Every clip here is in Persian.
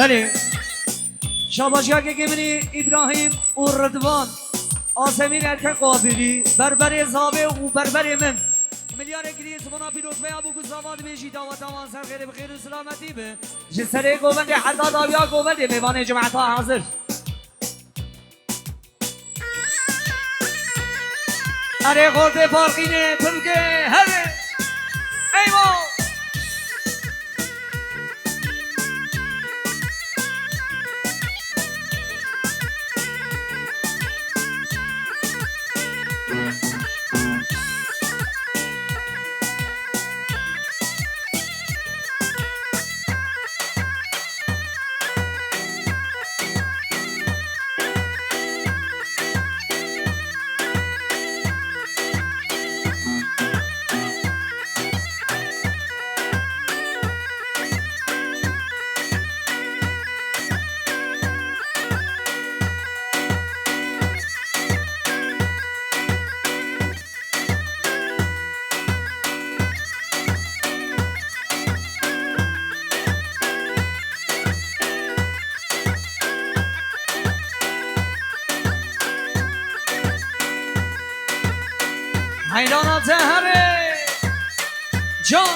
بله شاباشگاه گمینی ابراهیم و رضوان آسمین ارکن قابلی بربر زاوه و بربر من ملیار گری زبانا پیروز به ابو گزاواد بیشی دعوت آمان سر خیر بخیر و سلامتی به جسره گوبند حداد آبیا گوبند میوان جماعت ها حاضر اره خورده پارقینه پلکه هره ایوان حیرانات همه جان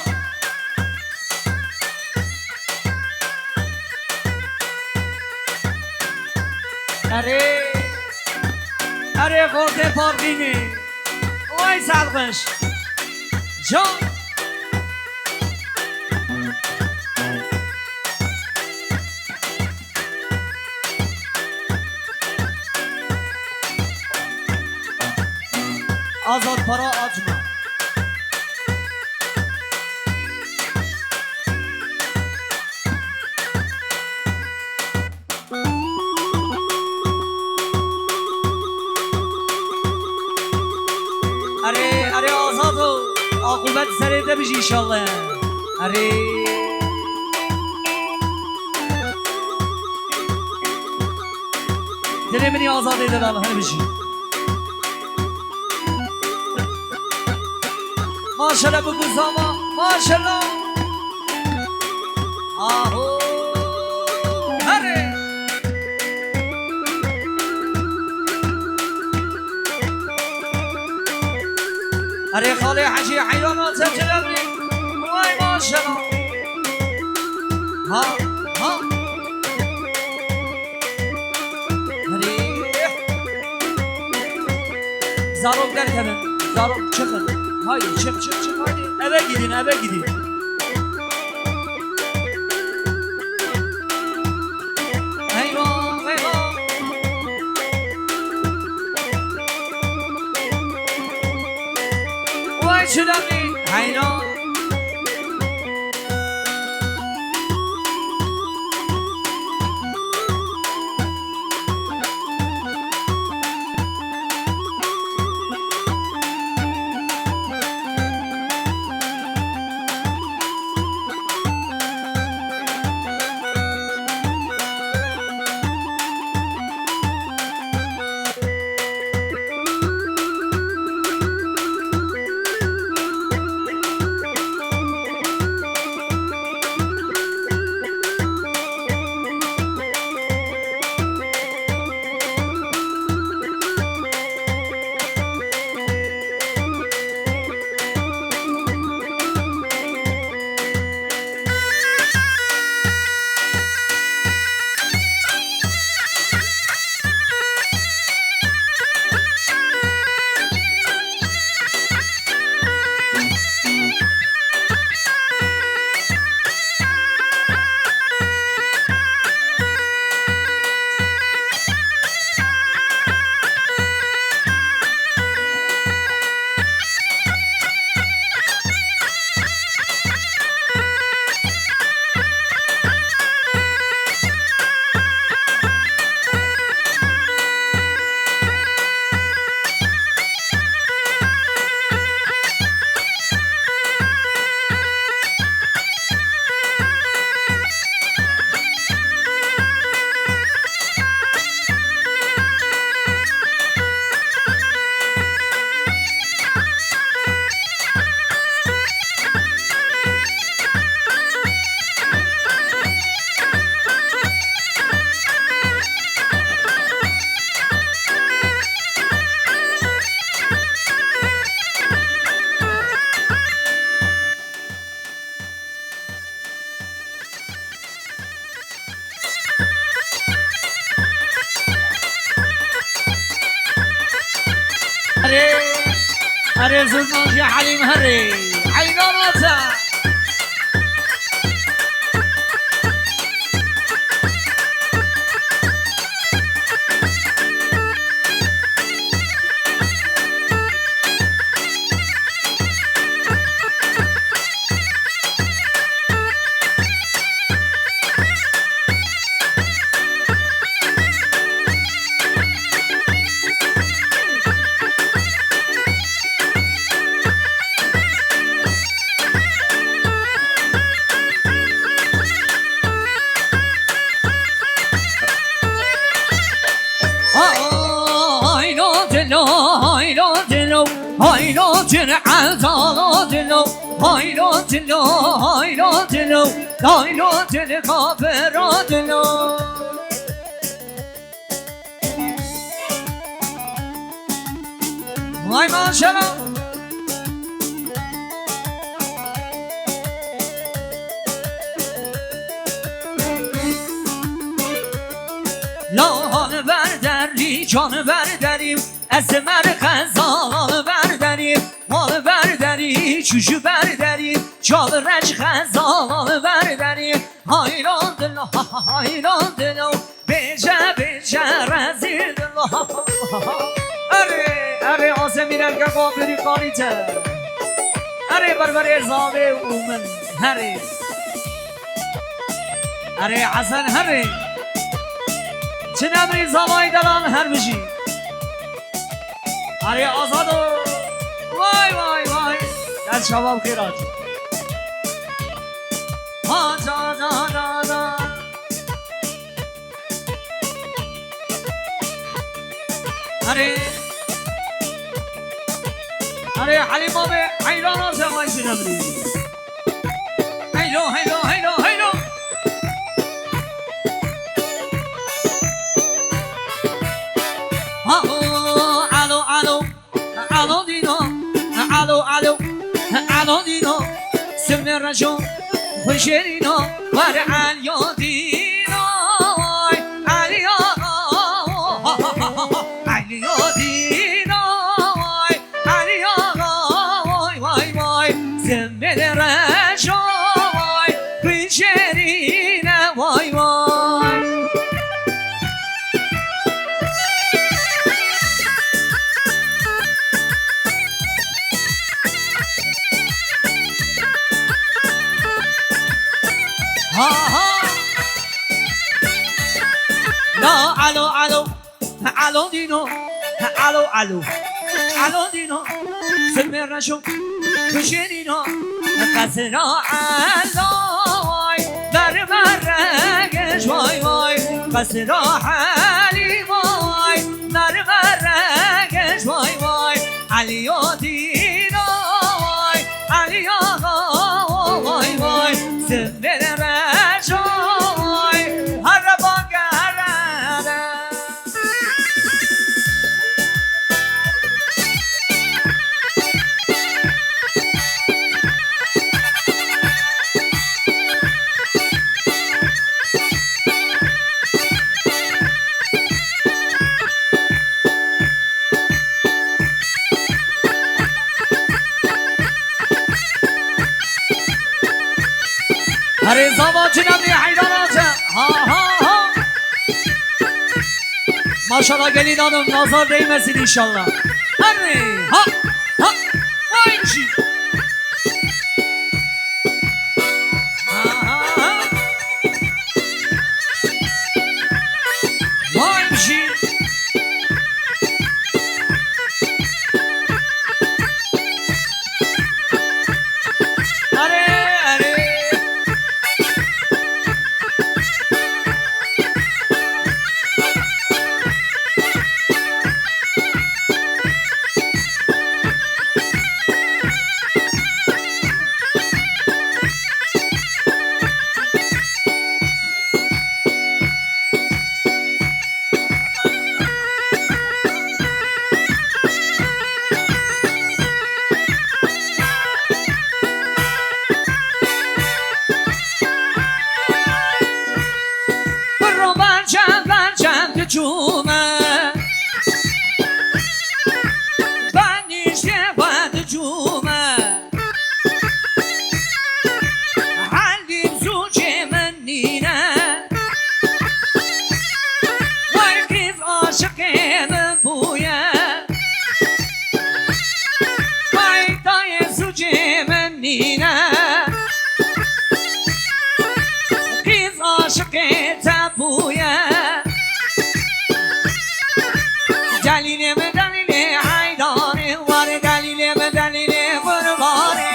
اره خورده پارقینی وای سلقش جان آزاد پرا آجما اره آزادو عاقبت سریده بشی انشالله اره دلی منی آزاده ده بالله بشی ماشالله بگو زاما ماشالله آهو هره اره خاله حجی حیرانات جلبی وای ماشالله ها ها زاروک در کنن زاروک çıkın haydi çık haydi eve gidin eyvah eyvah vay çılami hayran هري زلمان يا حليم هري عيناته هايلو جن عزالو دلو هايلو دلو هايلو دلو هايلو دل كافر دلو هاي ما شاء الله لاحان بردری جان بردریم از مرخزان بردریم مال بردری چوشو بردریم جال رج خزان بردریم هایران دلو هایران دلو بیجه رزیر دلو اره آسمین ارگه قابلی قالیته اره بربر ارزاوه اومن اره حسن چه نبری زمایی دلان هر بشی اره آزادو وای در شباب خیرات ها جا اره حلیم آمه حیران ها زمایی چه نبری هیلو الو دینو سمن رجو خوشیرینو ور علیا دینو علیا دینو علیا وای سمن رجو خوشیرینو وای الو دینو الو دینو سمر نشو خوشینو قصرا علای در مرگش وای قصرا حالی وای در مرگش وای علیو دینو علیو وای سمر نشو هر هر زمان جنبی حیراناته ها ماشاءالله گلی دادم نازار دیمسید انشالله ها وای چی وای چی تبویه قایدای سوچه من نینه قیز عاشق تبویه دلیل من دلیل حیدانه واره دلیل من دلیل قربانه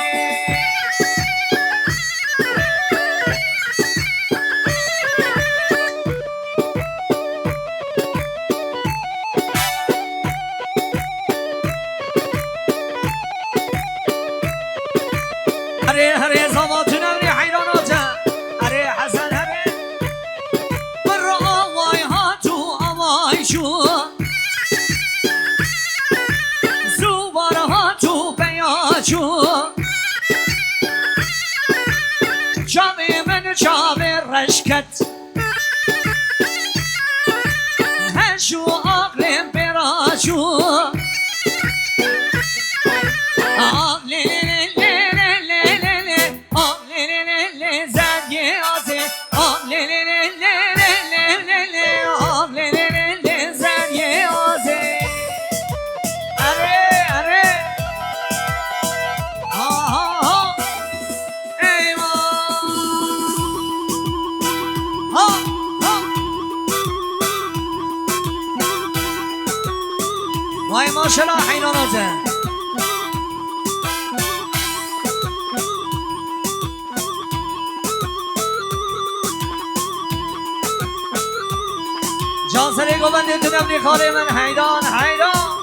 هره هره زواتون هره حیرانات هره حسن هره بر آوای ها تو آوای شو زوبار ها تو بیاشو چاوه من چاوه رشکت هشو آقلم براشو وای ماشاءالله حیراناته جان سری گوبنده تو نبری خاله من حیران حیران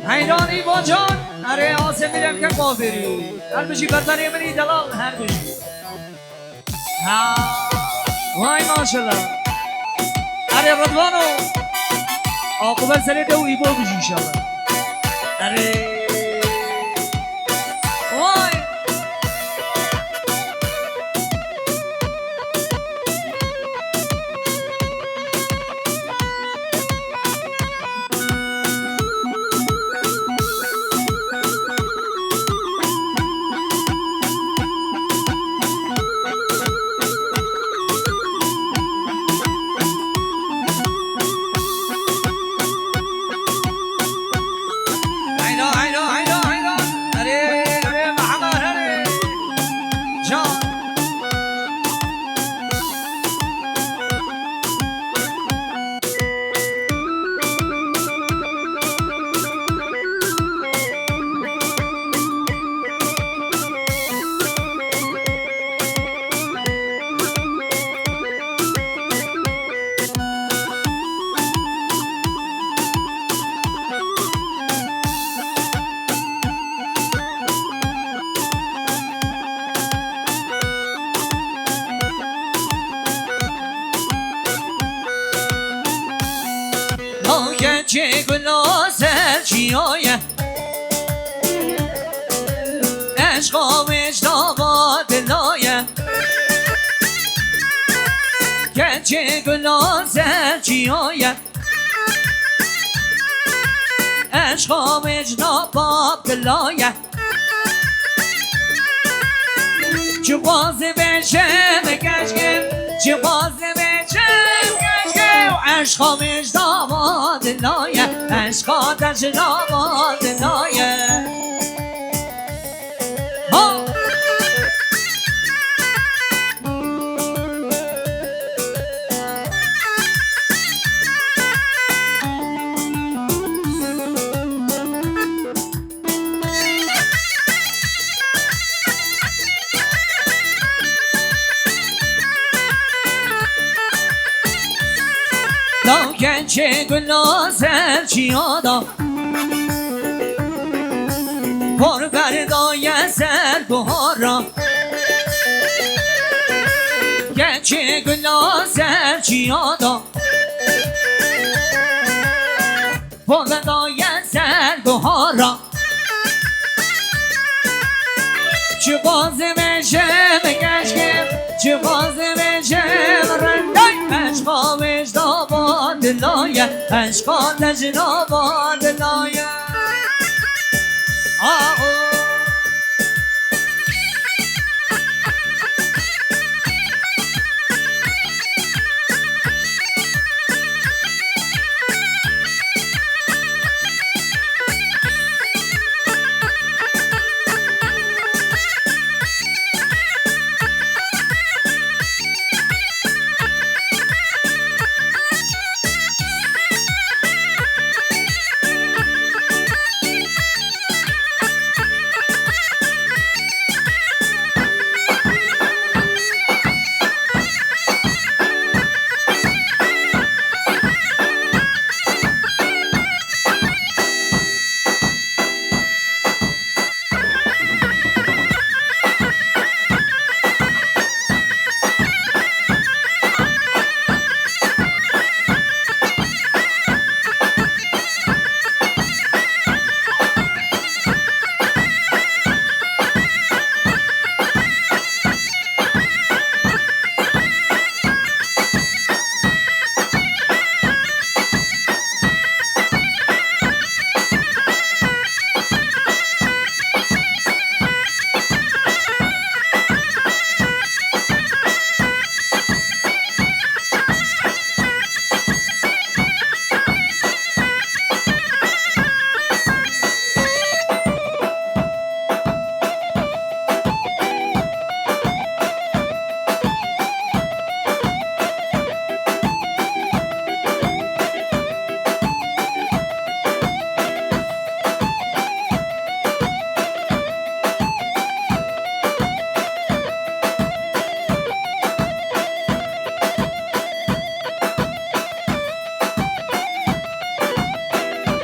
حیرانی با جان اره آسه میرم که قابری هر بشی برتری منی دلال هر بشی وای ماشالله اره رضوانو عاقبت سره دو ایبو بجی انشالله اره وای گنج گلازر چیایه عشق و وجدان دلایه گنج گلازر چیایه عشق و وجدان دلایه چه بازی بشه بگشگم چه بازی بشه عشق و وجدان دلایه عشق و وجدان دلایه گنج گلازر چیادا پر بردای سر بهارا گنج گلازر چیادا پر بردای سر بهارا چه بازی میشه بگشگم چه بازی میشه رندای عشق و وجدان دلایه عشق و وجدان دلایه